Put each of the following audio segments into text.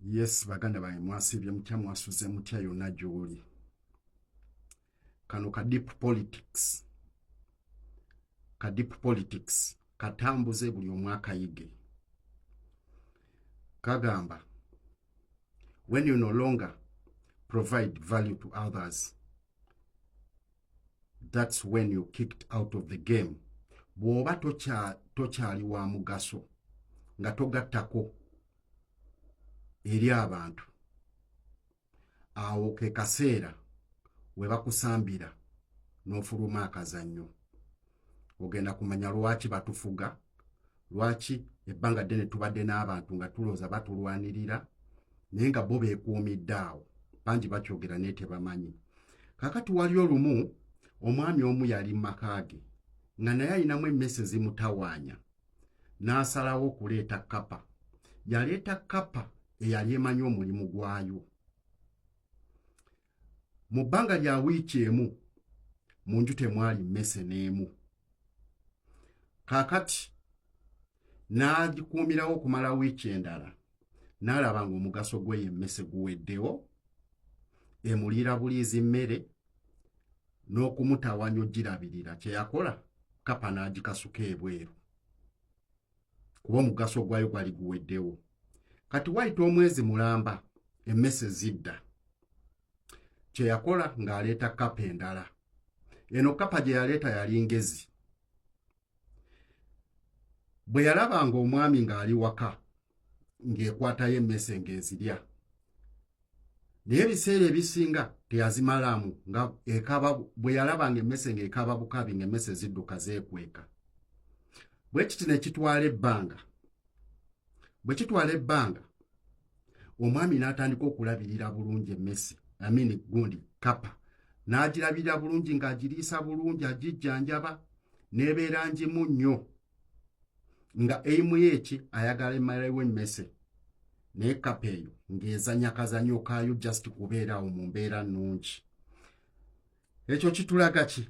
Yes, baganda bange mwasibye mutya mwasuze mutya yonna gy'oli. Kano ka deep politics katambuze buli omu akayige. Kagamba, when you no longer provide value to others, that's when you're kicked out of the game. Bw'oba tokyali wa mugaso nga togattako eri abantu, awo ke kaseera we bakusambira n'ofuluma akazannyo. Ogenda kumanya lwaki batufuga, lwaki ebbanga ddene tubadde n'abantu nga tulooza batulwanirira naye nga bo beekuumidde awo. Bangi bakyogera naye tebamanyi. Kaakati wali olumu omwami omu yali mu maka ge nga naye ayinamu emmese zimutawaanya, n'asalawo okuleeta kkapa. Yaleeta kkapa eyali emanyi omulimu gwayo. Mu bbanga lya wiiki emu mu nju temwali mmese n'emu. Kaakati n'agikuumirawo okumala wiiki endala, n'alaba ng'omugaso gwe y'emmese guweddewo, emuliira buliizi mmere n'okumutawaanya ogirabirira. Kye yakola, kkapa n'agikasuka ebweru kuba omugaso gwayo gwali guweddewo. Kati wayita omwezi mulamba emmese zidda. Kye yakola ng'aleeta kkapa endala. Eno kkapa gye yaleeta yali ngezi. Bwe yalabanga omwami ng'ali waka ng'ekwatayo emmese ng'ezirya, naye ebiseera ebisinga teyazimalamu nga ekaba. Bwe yalabanga emmese ng'ekaba bukabi ng'emmese zidduka zeekweka. Bwe kiti ne kitwala ebbanga. Bwe kitwala ebbanga, omwami n'atandika okulabirira bulungi emmese, gundi kkapa. N'agirabirira bulungi ng'agiriisa bulungi, agijjanjaba, n'ebeera ngimu nnyo, nga eimu eki ayagala emalewo emmese, naye kkapa eyo ng'ezanya kazanyo kaayo just kubeerawo mu mbeera nnungi. Ekyo kitulaga ki?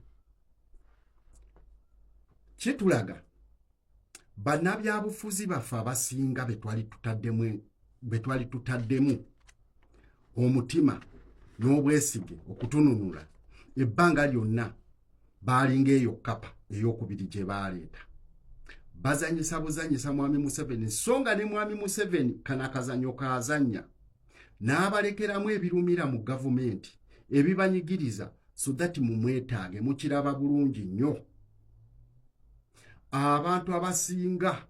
Kitulaga bannabyabufuzi baffe abasinga be twali tutaddemu omutima n'obwesige okutununula, ebbanga lyonna baalinga eyo kkapa ey'okubiri gye baaleeta. Bazanyisa buzanyisa mwami Museveni, so nga ne mwami Museveni kana kazanyo kaazannya n'abalekeramu ebirumira mu gavumenti ebibanyigiriza so that mumwetaage, mukiraba bulungi nnyo. Abantu abasinga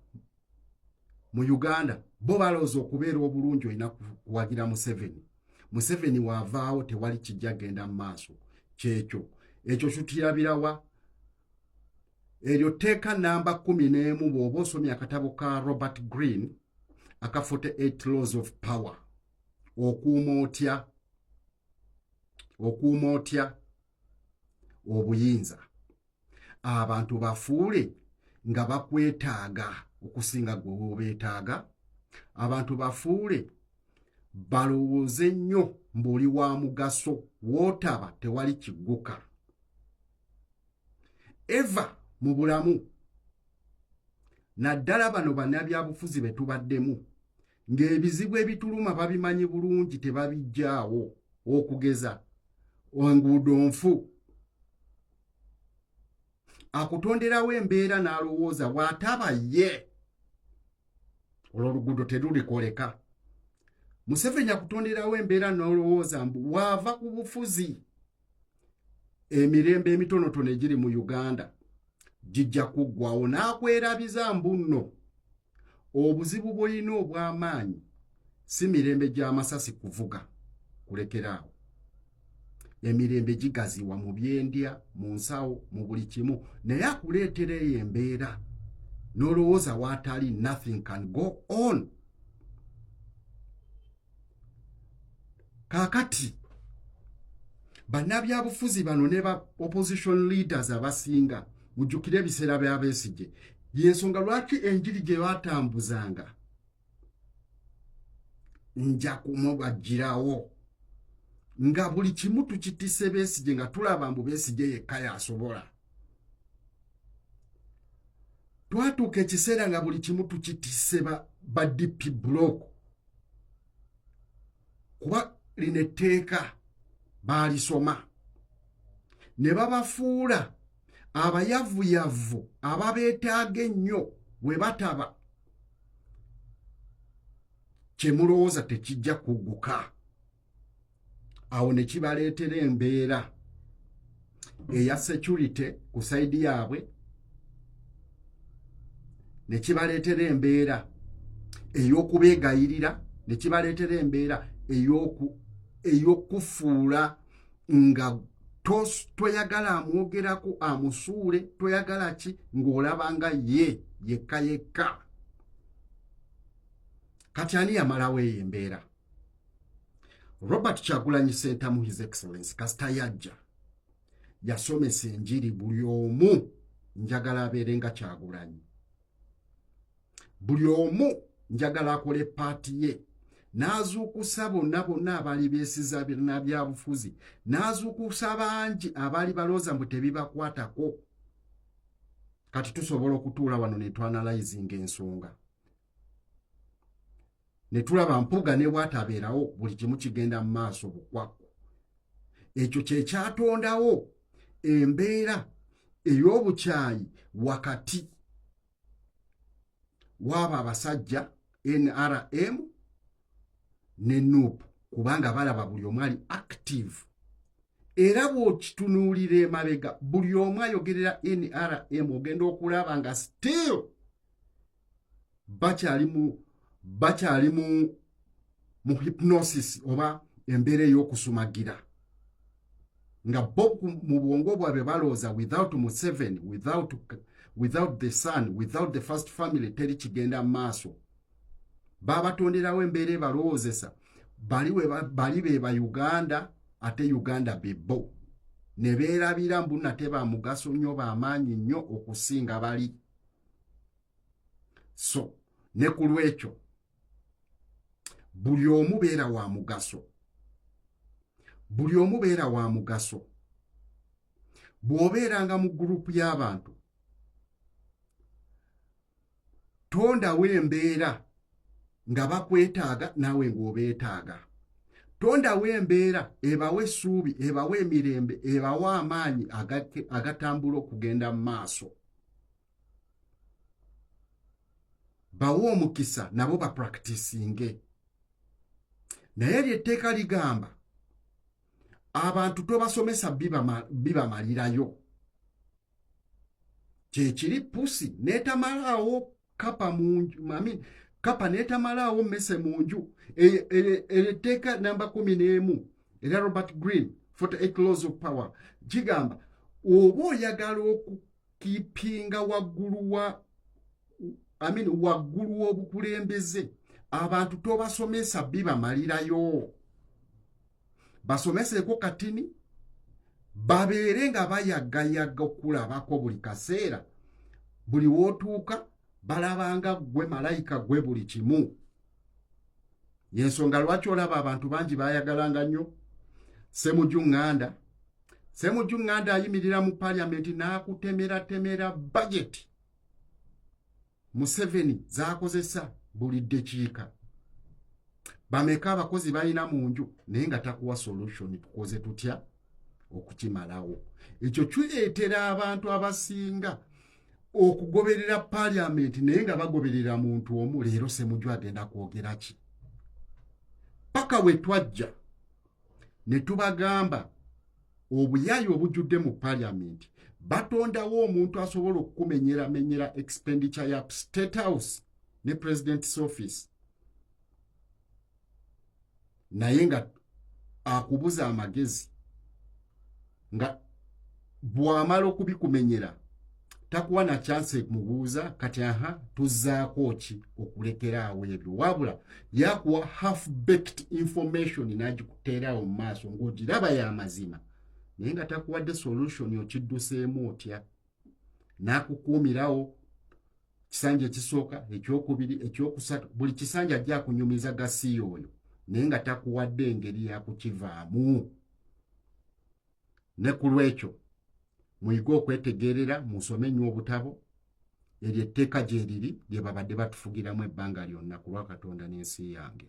mu Uganda bo balowooza okubeera obulungi olina kuwagira Museveni. Museveni waavaawo tewali kijja genda mu maaso. Kyekyo ekyo tutirabirawa? Eryo tteeka namba 11 bw'oba osomye akatabo ka Robert Greene aka 48 Laws of Power. Okuuma otya obuyinza. Abantu bafuule nga bakwetaaga okusinga gwe w'obeetaaga. Abantu bafuule balowooze nnyo mbuli wa mugaso, w'otaba tewali kigguka. Eva mu bulamu, naddala bano bannabyabufuzi be tubaddemu, ng'ebizibu ebituluma babimanyi bulungi tebabijjaawo, okugeza enguudo nfu. Akutonderawo embeera n'alowooza bw'ataba ye olwo oluguudo terulikoleka. Museveni akutonderawo embeera n'olowooza mbu waava ku bufuzi, emirembe emitonotono egiri mu Uganda gijja kuggwawo, n'akwerabiza mbu nno obuzibu bw'olina obw'amaanyi si mirembe gy'amasasi kuvuga kulekeraawo. Emirembe gigaziwa mu byendya, mu nsawo, mu buli kimu, naye akuleetera eyo embeera n'olowooza waatali, nothing can go on. Kaakati bannabyabufuzi bano ne ba opposition leaders abasinga, mujjukire ebiseera bya Besigye, y'ensonga lwaki enjiri gye batambuzanga nja kumubagirawo, nga buli kimu tukitise Besigye nga tulaba mbu Besigye yekka y'asobola. Twatuuka ekiseera nga buli kimu tukitise ba DP block kuba lino etteeka baalisoma ne babafuula abayavuyavu ababeetaaga ennyo we bataba kye mulowooza tekijja kugguka. Awo ne kibaleetera embeera eya security ku sayidi yaabwe, ne kibaleetera embeera ey'okubeegayirira, ne kibaleetera embeera ey'okufuula nga toyagala amwogerako amusuule, toyagala ki ng'olaba nga yekka yekka. Kati ani yamalawo eyo embeera? Robert Kyagulanyi Ssentamu His Excellency kasita yajja yasomesa enjiri buli omu njagala abeere nga Kyagulanyi. Buli omu njagala akole paati ye, n'azuukusa bonna abaali beesiza byabufuzi, n'azuukusa bangi abaali balooza mbu tebibakwatako. Kati tusobola okutuula wano ne twanalayizinga ensonga, ne tulaba mpuga ne bwatabeerawo buli kimu kigenda mu maaso bukwakku. Ekyo kye kyatondawo embeera ey'obukyayi wakati w'abo abasajja NRM ne NUP, kubanga balaba buli omu ali active. Era bw'okitunuulira emabega buli omu ayogerera NRM, ogenda okulaba nga still bakyali mu hypnosis oba embeera ey'okusumagira, nga bo mu bwongo bwabwe balooza without Museveni, without the son, without the first family teri kigenda maaso. Babatonderawo embeera ebalowoozesa bali be ba Uganda, ate Uganda be bo, ne beerabira mbu nate ba mugaso nnyo, b'amaanyi nnyo okusinga bali. So ne ku lwekyo buli omu beera wa mugaso, buli omu beera wa mugaso. Bw'obeeranga mu gurupu y'abantu, tondawo embeera nga bakwetaaga naawe ng'obeetaaga. Tondawo embeera ebawa essuubi, ebawa emirembe, ebawa amaanyi agatambula okugenda mu maaso. Bawa omukisa nabo bapracticinge. Naye ly'etteeka ligamba abantu tobasomesa bibamalirayo. Kyekiri pusi n'etamalaawo kapa mu nju, kapa n'etamalaawo mmese mu nju. Etteeka namba 11 era Robert Greene 48 Laws of Power gigamba oba oyagala okukiipinga waggulu w'obukulembeze, abantu tobasomesa bibamalirayo. Basomeseeko katini, babeere nga bayaggayaga okulabako buli kaseera, buli w'otuuka balabanga gwe malayika gwe buli kimu. Yensonga lwaki olaba abantu bangi bayagalanga nnyo Ssemujju Nganda. Ssemujju Nganda ayimirira mu paliamenti n'akutemera budget Museveni z'akozesa buli ddekiika. Bameka abakozi balina mu nju naye nga takuwa solution, tukoze tutya okukimalawo. Ekyo kireetera abantu abasinga okugoberera paliamenti naye nga bagoberera muntu omu. Leero Ssemujju agenda kwogera ki? Paka we twajja ne tubagamba obuyaayi obujjudde mu paliamenti, batondawo omuntu asobola okukumenyera expenditure ya State House ne President's Office, naye nga akubuza amagezi, nga bw'amala okubikumenyera takuwa na chance mubuuza kati tuzzaako ki okulekeraawo ebyo, wabula yakuwa half-baked information n'agikuteerawo mu maaso ng'ogiraba y'amazima, naye nga takuwadde solution okidduseemu otya. N'akukuumirawo kisanja ekisooka, ekyokubiri, ekyokusatu, buli kisanja ajja akunyumiza gasi oyo, naye nga takuwadde engeri yakukivaamu. Ne ku lwekyo muyige okwetegerera, musome nnyo obutabo, eryo etteeka gye liri lye babadde batufugiramu ebbanga lyonna ku lwa Katonda n'ensi yange.